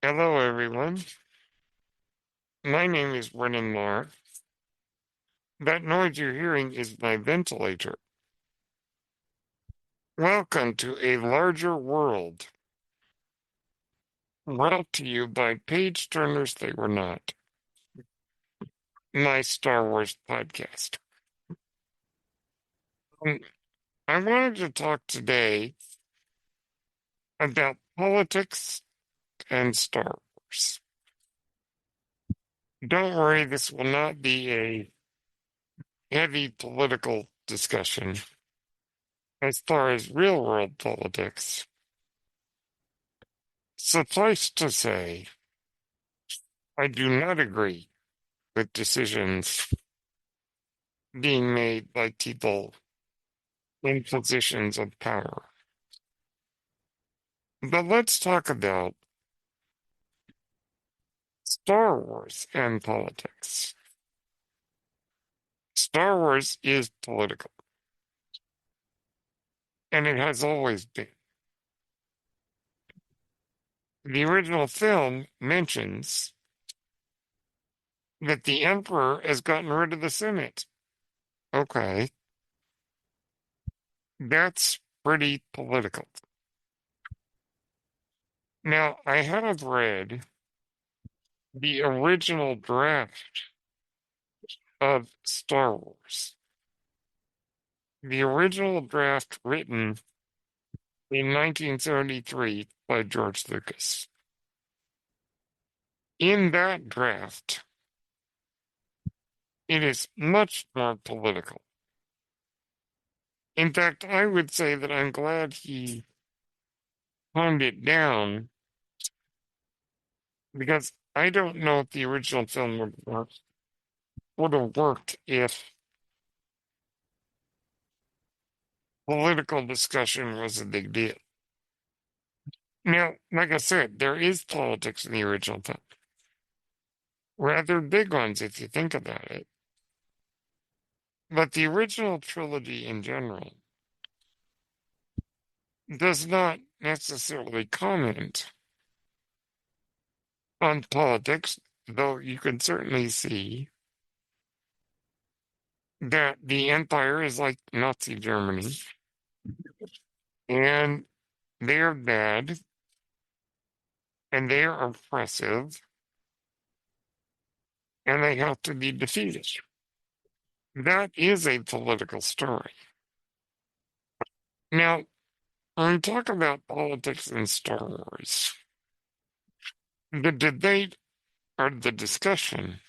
Hello, everyone. My name is Brennan Marr. That noise you're hearing is my ventilator. Welcome to A Larger World, brought to you by Page Turners They Were Not, my Star Wars podcast. Um, I wanted to talk today about politics and Star Wars. Don't worry, this will not be a heavy political discussion. As far as real world politics, suffice to say, I do not agree with decisions being made by people in positions of power. But let's talk about Star Wars and politics. Star Wars is political, and it has always been. The original film mentions that the Emperor has gotten rid of the Senate. Okay, that's pretty political. Now, I have read the original draft of Star Wars. The original draft written in 1973 by George Lucas. In that draft, it is much more political. In fact, I would say that I'm glad he toned it down because I don't know if the original film would have worked if political discussion was a big deal. Now, like I said, there is politics in the original film. Rather big ones if you think about it. But the original trilogy in general does not necessarily comment on politics, though you can certainly see that the empire is like Nazi Germany and they're bad and they're oppressive and they have to be defeated. That is a political story. Now, when we talk about politics in Star Wars, the debate or the discussion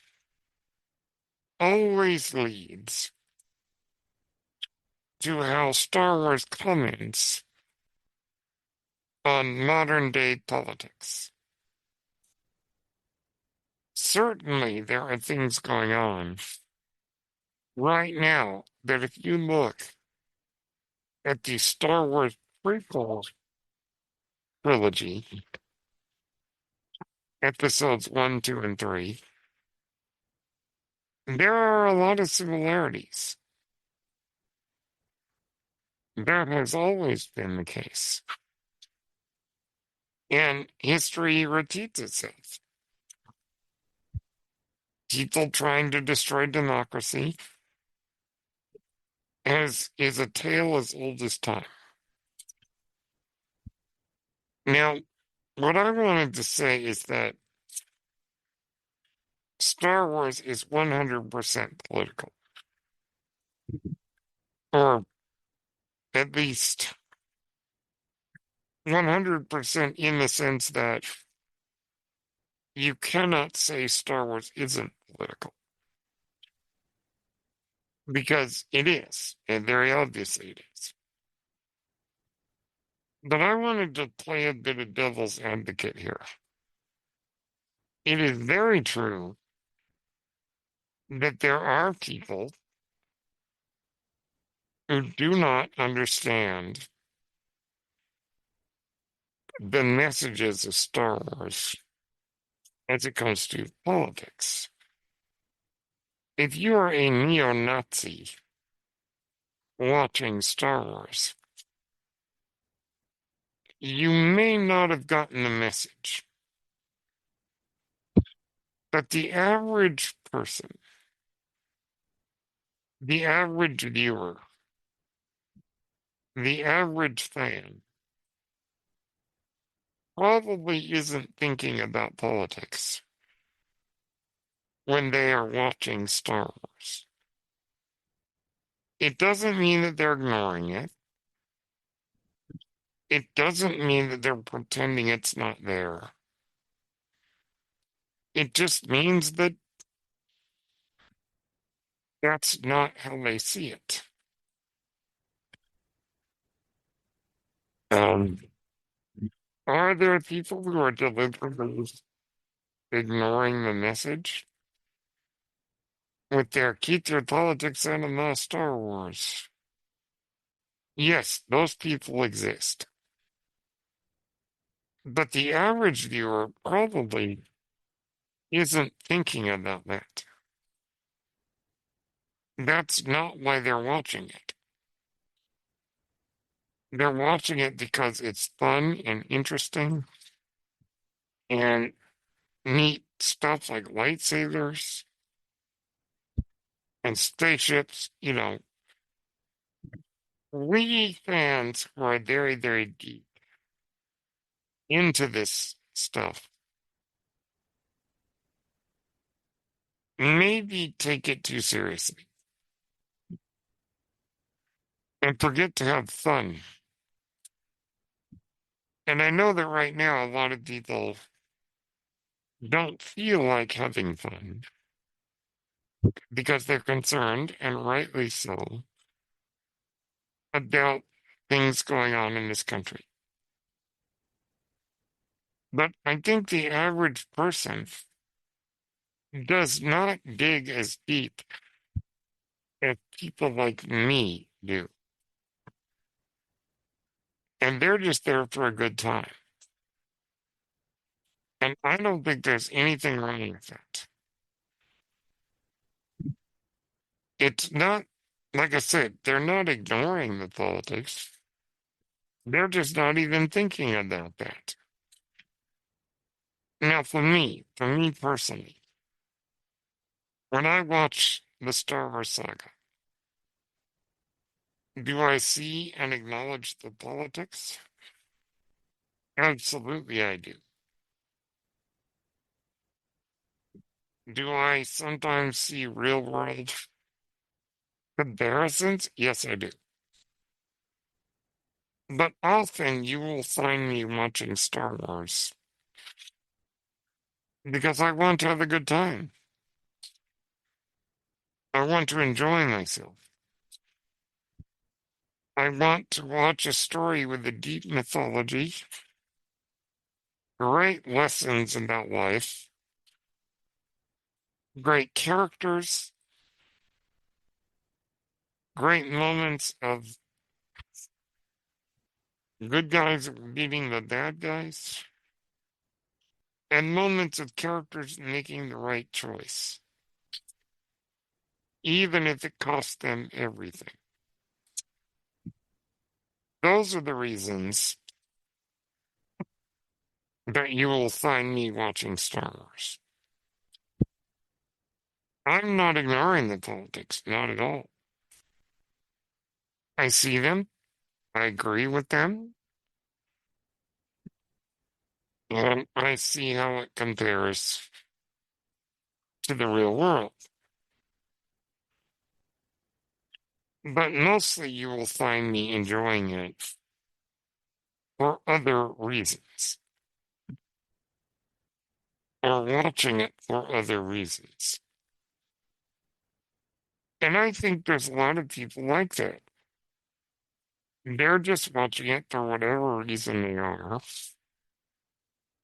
always leads to how Star Wars comments on modern day politics. Certainly, there are things going on right now that if you look at the Star Wars prequel trilogy, episodes 1, 2, and 3, there are a lot of similarities. That has always been the case. And history repeats itself. People trying to destroy democracy is a tale as old as time. Now, what I wanted to say is that Star Wars is 100% political, or at least 100% in the sense that you cannot say Star Wars isn't political because it is, and very obviously it is. But I wanted to play a bit of devil's advocate here. It is very true that there are people who do not understand the messages of Star Wars as it comes to politics. If you are a neo-Nazi watching Star Wars, you may not have gotten the message. But the average person, the average viewer, the average fan probably isn't thinking about politics when they are watching Star Wars. It doesn't mean that they're ignoring it. It doesn't mean that they're pretending it's not there. It just means that that's not how they see it. Um, are there people who are deliberately ignoring the message with their keep your politics out of my Star Wars? Yes, those people exist. But the average viewer probably isn't thinking about that. That's not why they're watching it. They're watching it because it's fun and interesting and neat stuff like lightsabers and spaceships. We fans who are very, very deep into this stuff maybe take it too seriously and forget to have fun. And I know that right now a lot of people don't feel like having fun because they're concerned, and rightly so, about things going on in this country. But I think the average person does not dig as deep as people like me do. And they're just there for a good time. And I don't think there's anything wrong with that. It's not, like I said, they're not ignoring the politics. They're just not even thinking about that. Now, for me personally, when I watch the Star Wars saga, do I see and acknowledge the politics? Absolutely, I do. Do I sometimes see real world comparisons? Yes, I do. But often you will find me watching Star Wars because I want to have a good time. I want to enjoy myself. I want to watch a story with a deep mythology, great lessons about life, great characters, great moments of good guys beating the bad guys, and moments of characters making the right choice, even if it costs them everything. Those are the reasons that you will find me watching Star Wars. I'm not ignoring the politics, not at all. I see them, I agree with them, and I see how it compares to the real world. But mostly you will find me enjoying it for other reasons, or watching it for other reasons. And I think there's a lot of people like that. They're just watching it for whatever reason they are.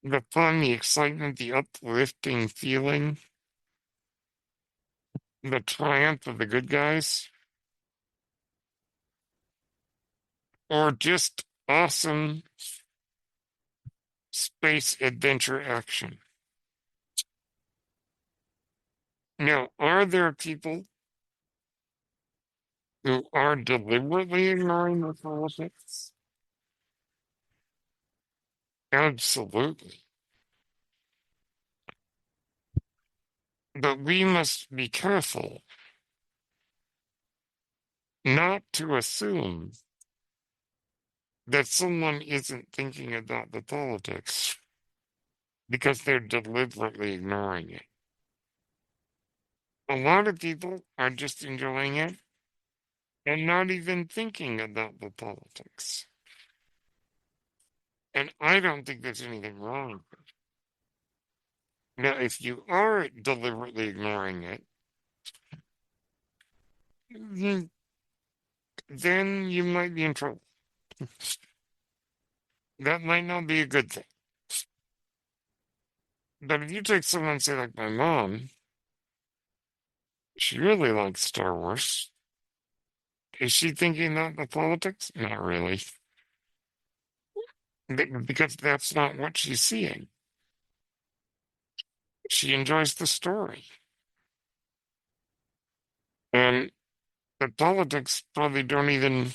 The fun, the excitement, the uplifting feeling, the triumph of the good guys, or just awesome space adventure action. Now, are there people who are deliberately ignoring the politics? Absolutely. But we must be careful not to assume that someone isn't thinking about the politics because they're deliberately ignoring it. A lot of people are just enjoying it and not even thinking about the politics. And I don't think there's anything wrong with it. Now, if you are deliberately ignoring it, then you might be in trouble. That might not be a good thing. But if you take someone, say, like my mom, she really likes Star Wars. Is she thinking about the politics? Not really. Because that's not what she's seeing. She enjoys the story. And the politics probably don't even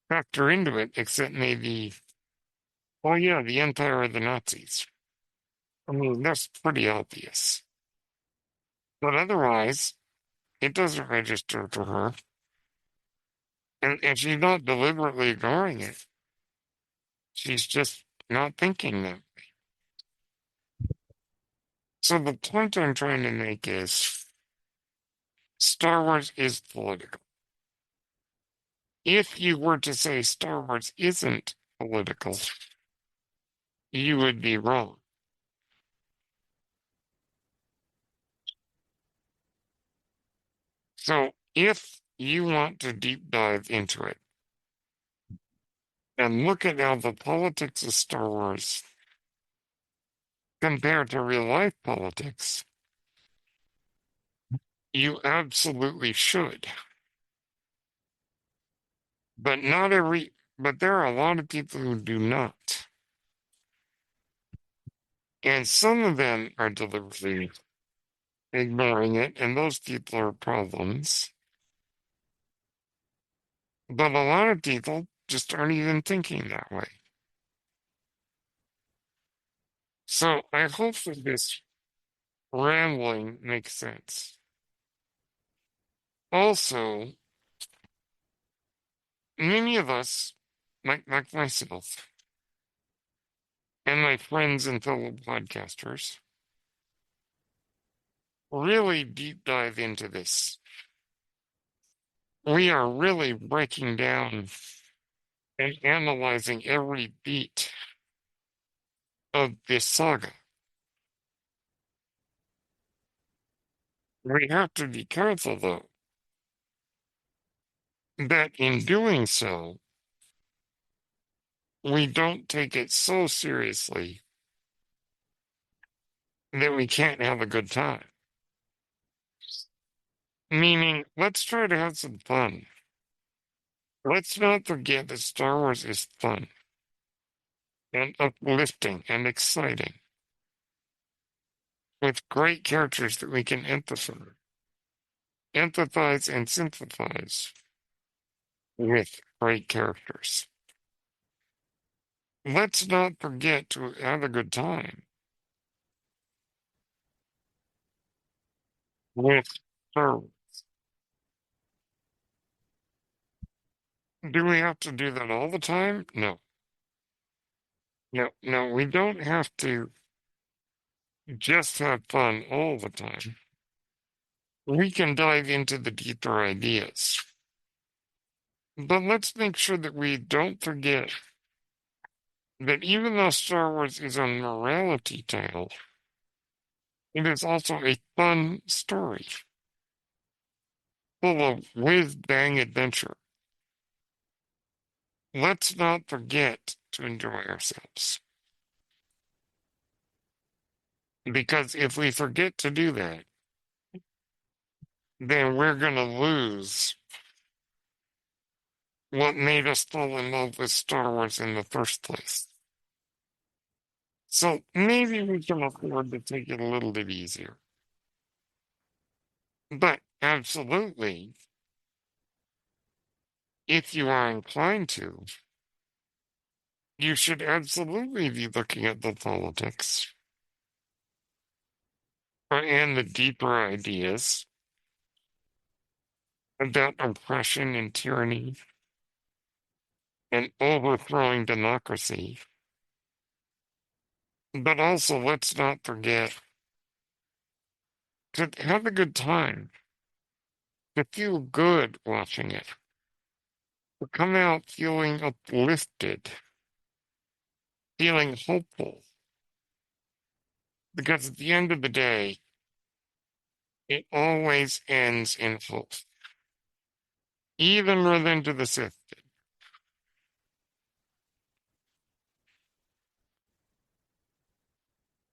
factor into it, except maybe, oh yeah, the Empire of the Nazis. I mean, that's pretty obvious. But otherwise, it doesn't register to her. And she's not deliberately ignoring it. She's just not thinking that. So the point I'm trying to make is Star Wars is political. If you were to say Star Wars isn't political, you would be wrong. So if you want to deep dive into it and look at how the politics of Star Wars compare to real life politics, you absolutely should. But not every, but there are a lot of people who do not. And some of them are deliberately ignoring it, and those people are problems. But a lot of people just aren't even thinking that way. So I hope that this rambling makes sense. Also, many of us, like myself and my friends and fellow podcasters, really deep dive into this. We are really breaking down and analyzing every beat of this saga. We have to be careful, though, that in doing so, we don't take it so seriously that we can't have a good time. Meaning, let's try to have some fun. Let's not forget that Star Wars is fun and uplifting and exciting with great characters that we can empathize and sympathize with great characters. Let's not forget to have a good time with Star Wars. Do we have to do that all the time? No. No, we don't have to just have fun all the time. We can dive into the deeper ideas. But let's make sure that we don't forget that even though Star Wars is a morality tale, it is also a fun story full of whiz-bang adventure. Let's not forget to enjoy ourselves. Because if we forget to do that, then we're going to lose what made us fall in love with Star Wars in the first place. So maybe we can afford to take it a little bit easier. But absolutely, if you are inclined to, you should absolutely be looking at the politics and the deeper ideas about oppression and tyranny and overthrowing democracy. But also, let's not forget to have a good time, to feel good watching it, to come out feeling uplifted, feeling hopeful. Because at the end of the day, it always ends in hope. Even Revenge of the Sith.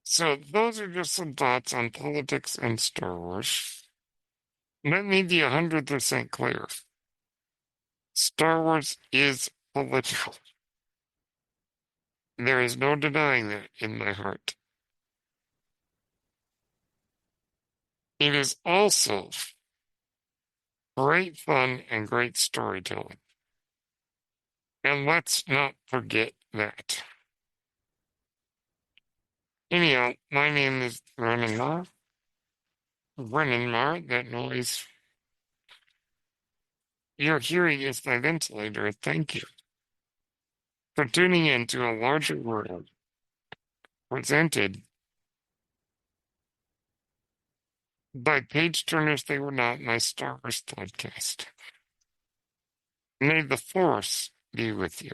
So those are just some thoughts on politics and Star Wars. Let me be 100% clear. Star Wars is political. There is no denying that in my heart. It is also great fun and great storytelling. And let's not forget that. Anyhow, my name is Brennan Marr. Brennan Marr, that noise you're hearing is my ventilator. Thank you for tuning in to a larger world presented by Page Turners They Were Not, my Star Wars podcast. May the Force be with you.